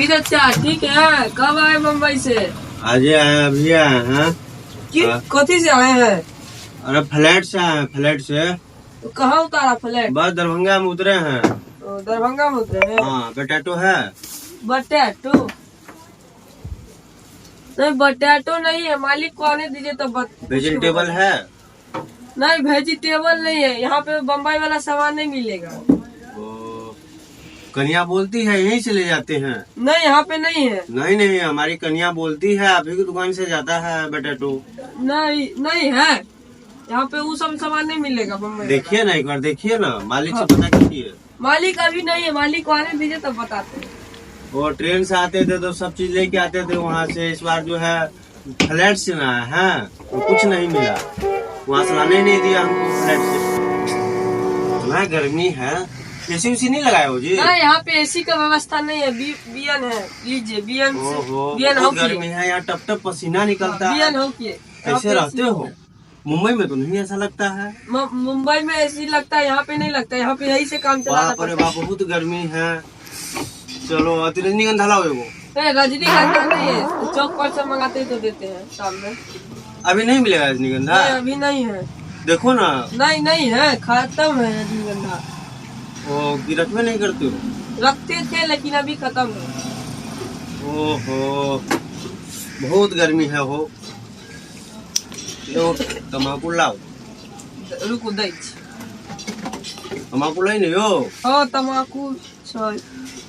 फिर अच्छा ठीक है। कब आए मुंबई से? आज आए, अभी आए हैं। कथी से आए हैं? अरे फ्लैट से आए हैं, फ्लैट से। तो कहाँ उतारा फ्लैट? बस दरभंगा में उतरे हैं। दरभंगा में उतरे हैं। हाँ, पोटैटो है। बटैटो नहीं, बटैटो नहीं है, मालिक को आने दीजिए तो वेजिटेबल है। नहीं, वेजिटेबल नहीं है, यहाँ पे बम्बई वाला सामान नहीं मिलेगा। कन्या बोलती है यहीं से ले जाते हैं। नहीं, यहाँ पे नहीं है। नहीं नहीं, हमारी कन्या बोलती है आप ही की दुकान से जाता है पोटैटो। नहीं नहीं है, यहाँ पे वो सब सामान नहीं मिलेगा बम्बई। देखिए ना, एक बार देखिए ना, मालिक से पता कीजिए। मालिक अभी नहीं है, मालिक को आने दीजिए तब बताते हैं। वो ट्रेन से आते थे तो सब चीज लेके आते थे वहाँ से। इस बार जो है फ्लैट से ना है, तो कुछ नहीं मिला। वहाँ से लाने ही नहीं दिया हमको फ्लैट से। इतना गर्मी है, एसी उसी नहीं लगाए हो जी? नहीं, यहाँ पे एसी का व्यवस्था नहीं है। बीएन है, लीजिए बीएन से। ओहो, बीएन हो बहुत गर्मी है यहाँ, टप टप पसीना निकलता है। बीएन हो किए। कैसे रहते हो? मुंबई में तो नहीं ऐसा लगता है। मुंबई में एसी लगता है, यहाँ पे नहीं लगता। यहाँ पे यही से काम चलाना बाप रे बाप, बहुत गर्मी है। चलो रजनीगंधा लाओ एगो। रजनीगंधा नहीं है, चौक पर से मंगाते तो देते हैं शाम में। अभी नहीं मिलेगा रजनीगंधा? अभी नहीं है। देखो ना। नहीं नहीं है, खत्म है रजनीगंधा। ओ, कि रखबे नहीं करते हो? रखते थे लेकिन अभी खत्म है। ओहो, बहुत गर्मी है हो। लो तम्बाकू लाओ। रुको दै छी। तम्बाकू लाई नहीं हो? हाँ तम्बाकू छै।